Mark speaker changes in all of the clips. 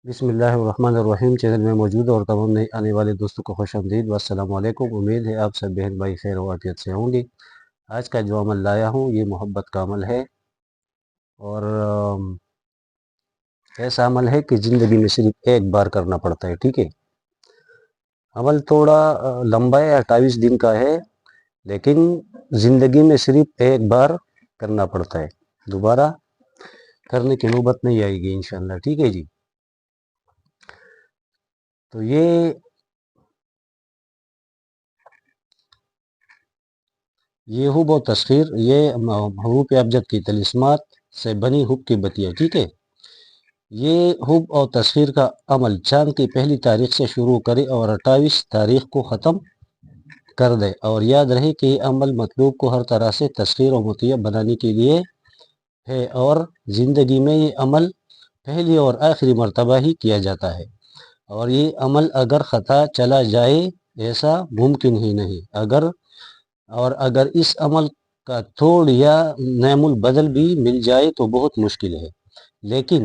Speaker 1: بسم اللہ الرحمن الرحیم۔ چینل میں موجود اور تمام نئے آنے والے دوستوں کو خوش آمدید و السلام علیکم۔ امید ہے آپ سب بہن بھائی خیر و عافیت سے ہوں گے۔ آج کا جو عمل لایا ہوں یہ محبت کا عمل ہے، اور ایسا عمل ہے کہ زندگی میں صرف ایک بار کرنا پڑتا ہے، ٹھیک ہے۔ عمل تھوڑا لمبا ہے، 28 دن کا ہے، لیکن زندگی میں صرف ایک بار کرنا پڑتا ہے، دوبارہ کرنے کی نوبت نہیں آئے گی انشاءاللہ، ٹھیک ہے جی۔ تو یہ حب و تسخیر، یہ حروف ابجد کی طلسمات سے بنی حب کی بتیاں، ٹھیک ہے۔ یہ حب اور تسخیر کا عمل چاند کی پہلی تاریخ سے شروع کرے اور 28 تاریخ کو ختم کر دے، اور یاد رہے کہ یہ عمل مطلوب کو ہر طرح سے تسخیر اور مطیع بنانے کے لیے ہے، اور زندگی میں یہ عمل پہلی اور آخری مرتبہ ہی کیا جاتا ہے، اور یہ عمل اگر خطا چلا جائے ایسا ممکن ہی نہیں، اگر اس عمل کا توڑ یا نعم البدل بھی مل جائے تو بہت مشکل ہے، لیکن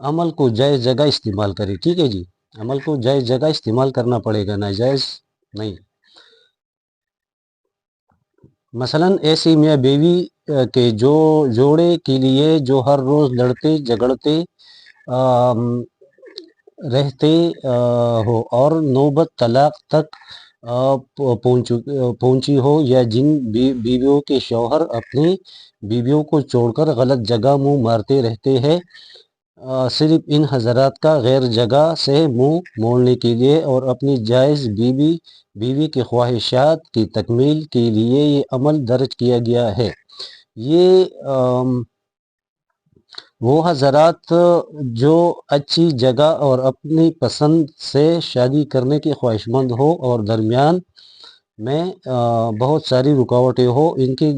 Speaker 1: عمل کو جائز جگہ استعمال کرے، ٹھیک ہے جی۔ عمل کو جائز جگہ استعمال کرنا پڑے گا، ناجائز نہیں۔ مثلا ایسی میاں بیوی کے جوڑے کے لیے جو ہر روز لڑتے جھگڑتے رہتے ہو اور نوبت طلاق تک پہنچی ہو، یا جن بیویوں کے شوہر اپنی بیویوں کو چھوڑ کر غلط جگہ منہ مارتے رہتے ہیں، صرف ان حضرات کا غیر جگہ سے منہ موڑنے کے لیے اور اپنی جائز بیوی کی خواہشات کی تکمیل کے لیے یہ عمل درج کیا گیا ہے۔ یہ وہ حضرات جو اچھی جگہ اور اپنی پسند سے شادی کرنے کی خواہش مند ہو اور درمیان میں بہت ساری رکاوٹیں ہو، ان کی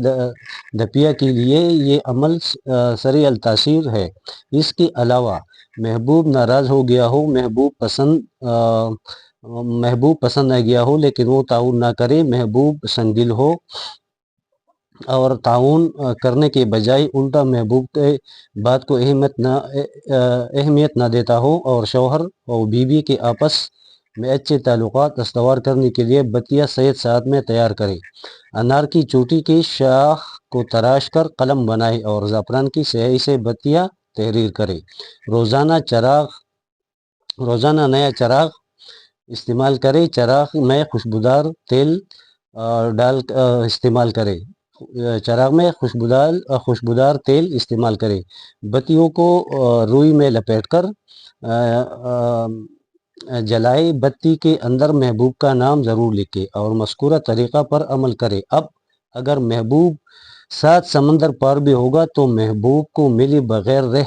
Speaker 1: دفیع کے لیے یہ عمل سریع التاثیر ہے۔ اس کے علاوہ محبوب ناراض ہو گیا ہو، محبوب پسند نہ گیا ہو لیکن وہ تعاون نہ کرے، محبوب سنگدل ہو اور تعاون کرنے کے بجائے الٹا محبوب کے بات کو اہمیت نہ دیتا ہو، اور شوہر اور بیوی کے آپس میں اچھے تعلقات استوار کرنے کے لیے بتیاں صحت ساتھ میں تیار کرے، انار کی چوٹی کی شاخ کو تراش کر قلم بنائے اور زعفران کی سیاہی سے بتیاں تحریر کرے، روزانہ نیا چراغ استعمال کرے، چراغ میں خوشبودار تیل استعمال کرے، بتیوں کو روئی میں لپیٹ کر جلائے، بتی کے اندر محبوب کا نام ضرور لکھے اور مذکورہ طریقہ پر عمل کرے۔ اب اگر محبوب 7 سمندر پار بھی ہوگا تو محبوب کو ملے بغیر رہ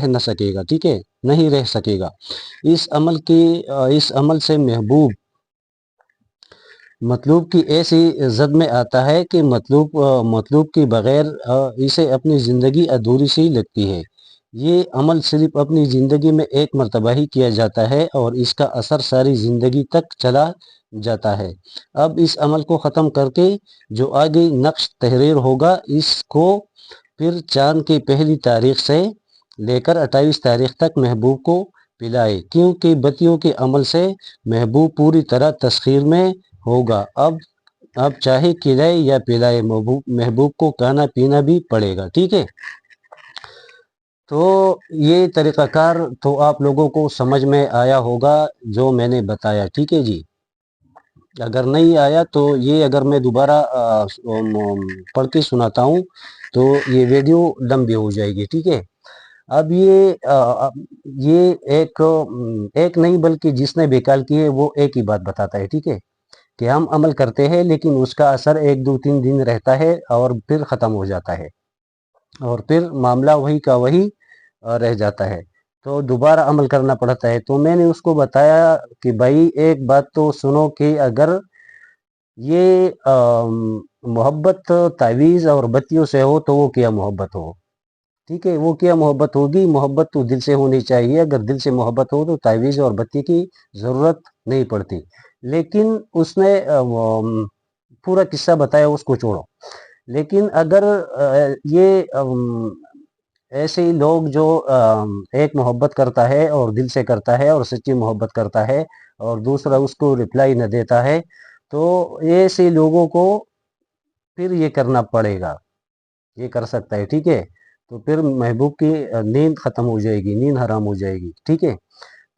Speaker 1: نہ سکے گا، ٹھیک ہے، نہیں رہ سکے گا۔ اس عمل سے محبوب مطلوب کی ایسی زد میں آتا ہے کہ مطلوب کے بغیر اسے اپنی زندگی ادھوری سی لگتی ہے۔ یہ عمل صرف اپنی زندگی میں ایک مرتبہ ہی کیا جاتا ہے اور اس کا اثر ساری زندگی تک چلا جاتا ہے۔ اب اس عمل کو ختم کر کے جو آگے نقش تحریر ہوگا، اس کو پھر چاند کی پہلی تاریخ سے لے کر 28 تاریخ تک محبوب کو پلائے، کیونکہ بتیوں کے عمل سے محبوب پوری طرح تسخیر میں ہوگا۔ اب چاہے کھلائے یا پلائے، محبوب کو کھانا پینا بھی پڑے گا، ٹھیک ہے۔ تو یہ طریقہ کار تو آپ لوگوں کو سمجھ میں آیا ہوگا جو میں نے بتایا، ٹھیک ہے جی۔ اگر نہیں آیا تو یہ اگر میں دوبارہ پڑھ کے سناتا ہوں تو یہ ویڈیو لمبی ہو جائے گی، ٹھیک ہے۔ اب یہ ایک نہیں بلکہ جس نے بیکال کی ہے وہ ایک ہی بات بتاتا ہے، ٹھیک ہے، کہ ہم عمل کرتے ہیں لیکن اس کا اثر 1-2-3 دن رہتا ہے اور پھر ختم ہو جاتا ہے، اور پھر معاملہ وہی کا وہی رہ جاتا ہے، تو دوبارہ عمل کرنا پڑتا ہے۔ تو میں نے اس کو بتایا کہ بھائی ایک بات تو سنو کہ اگر یہ محبت تعویذ اور بتیوں سے ہو تو وہ کیا محبت ہو، ٹھیک ہے، وہ کیا محبت ہوگی۔ محبت تو دل سے ہونی چاہیے، اگر دل سے محبت ہو تو تعویذ اور بتی کی ضرورت نہیں پڑتی۔ لیکن اس نے پورا قصہ بتایا، اس کو چھوڑو۔ لیکن اگر یہ ایسے ہی لوگ جو ایک محبت کرتا ہے اور دل سے کرتا ہے اور سچی محبت کرتا ہے اور دوسرا اس کو رپلائی نہ دیتا ہے، تو ایسے لوگوں کو پھر یہ کرنا پڑے گا، یہ کر سکتا ہے، ٹھیک ہے؟ تو پھر محبوب کی نیند ختم ہو جائے گی، نیند حرام ہو جائے گی، ٹھیک ہے؟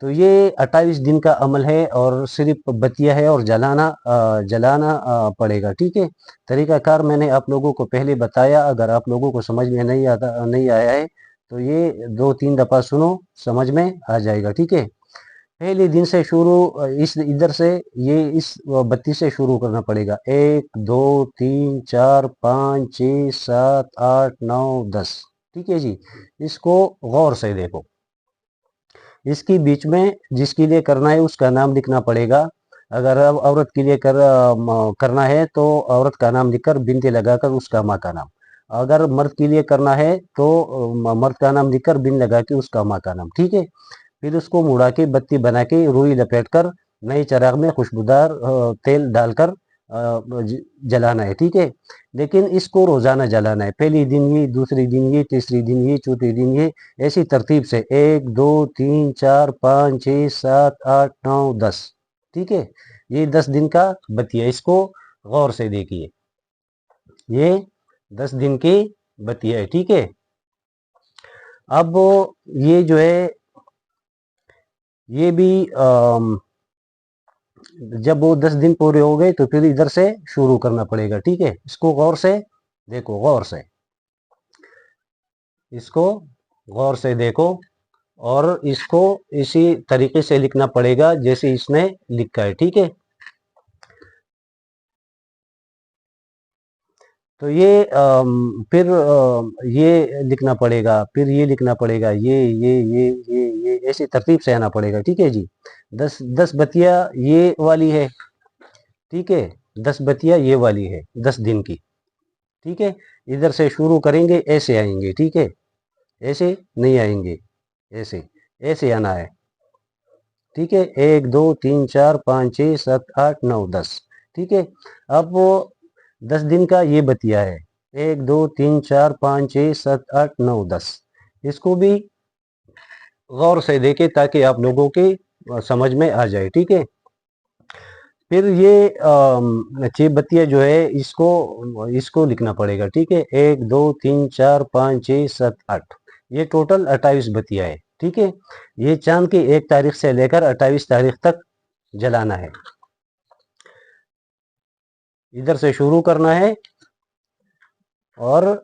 Speaker 1: تو یہ 28 دن کا عمل ہے اور صرف بتیا ہے اور جلانا پڑے گا، ٹھیک ہے؟ طریقہ کار میں نے آپ لوگوں کو پہلے بتایا، اگر آپ لوگوں کو سمجھ میں نہیں آیا ہے تو یہ 2-3 دفعہ سنو، سمجھ میں آ جائے گا، ٹھیک ہے؟ پہلے دن سے شروع ادھر سے یہ اس بتی سے شروع کرنا پڑے گا، 1 2 3 4 5 6 7 8 9 10، ٹھیک ہے جی؟ اس کو غور سے دیکھو، اس کی بیچ میں جس کے لیے کرنا ہے اس کا نام لکھنا پڑے گا۔ اگر عورت کے لیے کرنا ہے تو عورت کا نام لکھ کر بنتے لگا کر اس کا ماں کا نام، اگر مرد کے لیے کرنا ہے تو مرد کا نام لکھ کر بن لگا کے اس کا ماں کا نام، ٹھیک ہے؟ پھر اس کو مڑا کے بتی بنا کے روئی لپیٹ کر نئے چراغ میں خوشبودار تیل ڈال کر جلانا ہے، ٹھیک ہے؟ لیکن اس کو روزانہ جلانا ہے، پہلی دن یہ، دوسری دن یہ، تیسری دن یہ، چوتھی دن یہ، ایسی ترتیب سے 1 2 3 4 5 6 7 8 9 10، ٹھیک ہے؟ یہ 10 دن کا بتیا، اس کو غور سے دیکھیے، یہ 10 دن کی بتیا ہے، ٹھیک ہے؟ اب یہ جو ہے یہ بھی جب وہ 10 دن پورے ہو گئے تو پھر ادھر سے شروع کرنا پڑے گا، ٹھیک ہے؟ اس کو غور سے دیکھو، غور سے اس کو غور سے دیکھو، اور اس کو اسی طریقے سے لکھنا پڑے گا جیسے اس نے لکھا ہے، ٹھیک ہے؟ تو یہ پھر یہ لکھنا پڑے گا، پھر یہ لکھنا پڑے گا، یہ ایسی ترتیب سے آنا پڑے گا، ٹھیک ہے جی؟ 10 بتیا یہ والی ہے، ٹھیک ہے؟ 10 بتیا یہ والی ہے 10 دن کی، ٹھیک ہے؟ ادھر سے شروع کریں گے، ایسے آئیں گے، ٹھیک ہے؟ ایسے نہیں آئیں گے، ایسے آنا ہے، ٹھیک ہے؟ 1 2 3 4 5 6 7 8 9 10، ٹھیک ہے؟ اب وہ 10 دن کا یہ بتیا ہے، 1 2 3 4 5 6 7 8 9 10، اس کو بھی غور سے دیکھیں تاکہ آپ لوگوں کی سمجھ میں آ جائے، ٹھیک ہے؟ پھر یہ 6 بتیا جو ہے اس کو لکھنا پڑے گا، ٹھیک ہے؟ 1 2 3 4 5 6 7 8، یہ ٹوٹل 28 بتیا ہے، ٹھیک ہے؟ یہ چاند کی 1 تاریخ سے لے کر 28 تاریخ تک جلانا ہے، ادھر سے شروع کرنا ہے اور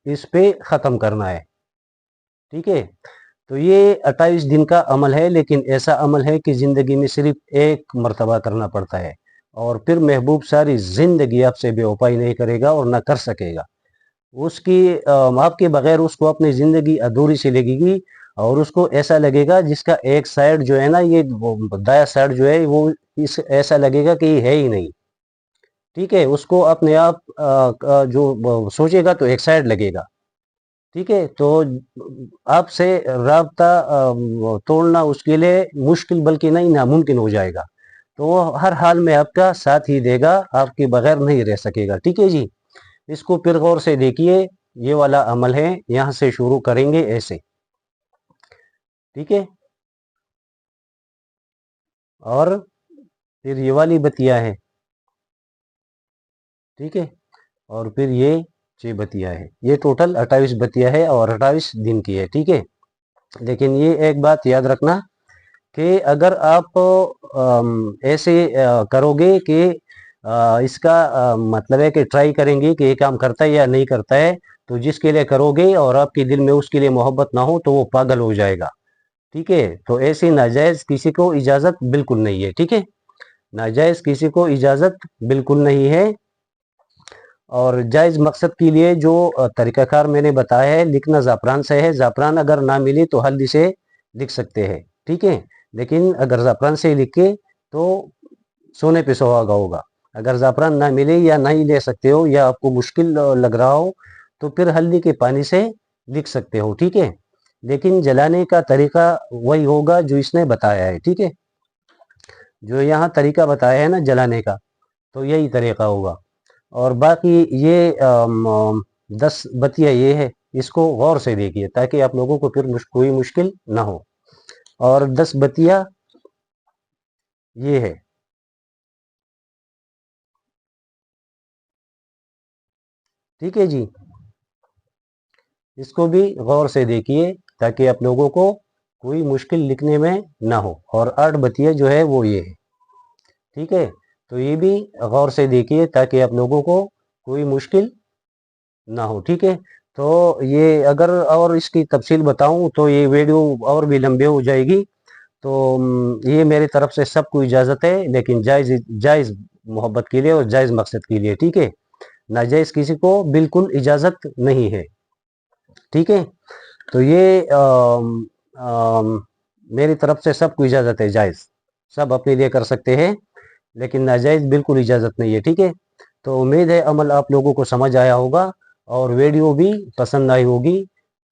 Speaker 1: اس پہ ختم کرنا ہے، ٹھیک ہے؟ تو یہ 28 دن کا عمل ہے، لیکن ایسا عمل ہے کہ زندگی میں صرف ایک مرتبہ کرنا پڑتا ہے، اور پھر محبوب ساری زندگی آپ سے بے وفائی نہیں کرے گا اور نہ کر سکے گا، اس کی آپ کے بغیر اس کو اپنی زندگی ادھوری سی لگے گی، اور اس کو ایسا لگے گا جس کا ایک سائڈ جو ہے نا، یہ دایاں سائڈ جو ہے وہ ایسا لگے گا کہ یہ ہے ہی نہیں، ٹھیک ہے؟ اس کو اپنے آپ جو سوچے گا تو ایک سائڈ لگے گا، ٹھیک ہے؟ تو آپ سے رابطہ توڑنا اس کے لیے مشکل بلکہ نہیں ناممکن ہو جائے گا، تو وہ ہر حال میں آپ کا ساتھ ہی دے گا، آپ کے بغیر نہیں رہ سکے گا، ٹھیک ہے جی؟ اس کو پھر غور سے دیکھیے، یہ والا عمل ہے، یہاں سے شروع کریں گے ایسے، ٹھیک ہے؟ اور پھر یہ والی بتیا ہے، ٹھیک ہے؟ اور پھر یہ 6 بتیا ہے، یہ ٹوٹل 28 بتیا ہے اور 28 دن کی ہے، ٹھیک ہے؟ لیکن یہ ایک بات یاد رکھنا کہ اگر آپ ایسے کرو گے کہ اس کا مطلب ہے کہ ٹرائی کریں گے کہ یہ کام کرتا ہے یا نہیں کرتا ہے، تو جس کے لیے کرو گے اور آپ کے دل میں اس کے لیے محبت نہ ہو تو وہ پاگل ہو جائے گا، ٹھیک ہے؟ تو ایسی ناجائز کسی کو اجازت بالکل نہیں ہے، ٹھیک ہے؟ ناجائز کسی کو اجازت بالکل نہیں ہے، اور جائز مقصد کے لیے جو طریقہ کار میں نے بتایا ہے، لکھنا زعفران سے ہے، زعفران اگر نہ ملے تو ہلدی سے لکھ سکتے ہیں، ٹھیک ہے؟ لیکن اگر زعفران سے لکھے تو سونے پہ سہاگا ہوگا، اگر زعفران نہ ملے یا نہیں لے سکتے ہو یا آپ کو مشکل لگ رہا ہو تو پھر ہلدی کے پانی سے لکھ سکتے ہو، ٹھیک ہے؟ لیکن جلانے کا طریقہ وہی ہوگا جو اس نے بتایا ہے، ٹھیک ہے؟ جو یہاں طریقہ بتایا ہے نا جلانے کا، تو یہی طریقہ ہوگا، اور باقی یہ 10 بتیا یہ ہے، اس کو غور سے دیکھیے تاکہ آپ لوگوں کو پھر کوئی مشکل نہ ہو۔ اور 10 بتیا یہ ہے، ٹھیک ہے جی، اس کو بھی غور سے دیکھیے تاکہ آپ لوگوں کو کوئی مشکل لکھنے میں نہ ہو۔ اور 8 بتیا جو ہے وہ یہ ہے، ٹھیک ہے، تو یہ بھی غور سے دیکھیے تاکہ آپ لوگوں کو کوئی مشکل نہ ہو، ٹھیک ہے۔ تو یہ اگر اور اس کی تفصیل بتاؤں تو یہ ویڈیو اور بھی لمبے ہو جائے گی، تو یہ میری طرف سے سب کو اجازت ہے، لیکن جائز محبت کے لیے اور جائز مقصد کے لیے، ٹھیک ہے، ناجائز کسی کو بالکل اجازت نہیں ہے، ٹھیک ہے۔ تو یہ میری طرف سے سب کو اجازت ہے، جائز سب اپنے لیے کر سکتے ہیں، لیکن ناجائز بالکل اجازت نہیں ہے، ٹھیک ہے۔ تو امید ہے عمل آپ لوگوں کو سمجھ آیا ہوگا اور ویڈیو بھی پسند آئی ہوگی،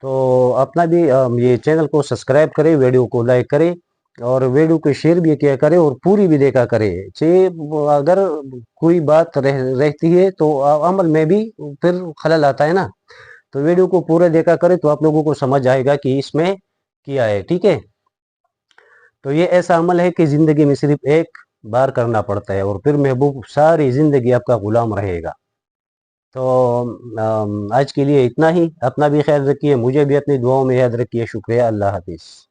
Speaker 1: تو اپنا بھی یہ چینل کو سبسکرائب کرے، ویڈیو کو لائک کرے اور ویڈیو کو شیئر بھی کیا کرے اور پوری بھی دیکھا کرے، اگر کوئی بات رہتی ہے تو عمل میں بھی پھر خلل آتا ہے نا، تو ویڈیو کو پورے دیکھا کرے تو آپ لوگوں کو سمجھ آئے گا کہ اس میں کیا ہے، ٹھیک ہے۔ تو یہ ایسا عمل ہے کہ زندگی میں صرف ایک بار کرنا پڑتا ہے اور پھر محبوب ساری زندگی آپ کا غلام رہے گا۔ تو آج کے لیے اتنا ہی، اپنا بھی خیال رکھیے، مجھے بھی اپنی دعاؤں میں یاد رکھیے، شکریہ، اللہ حافظ۔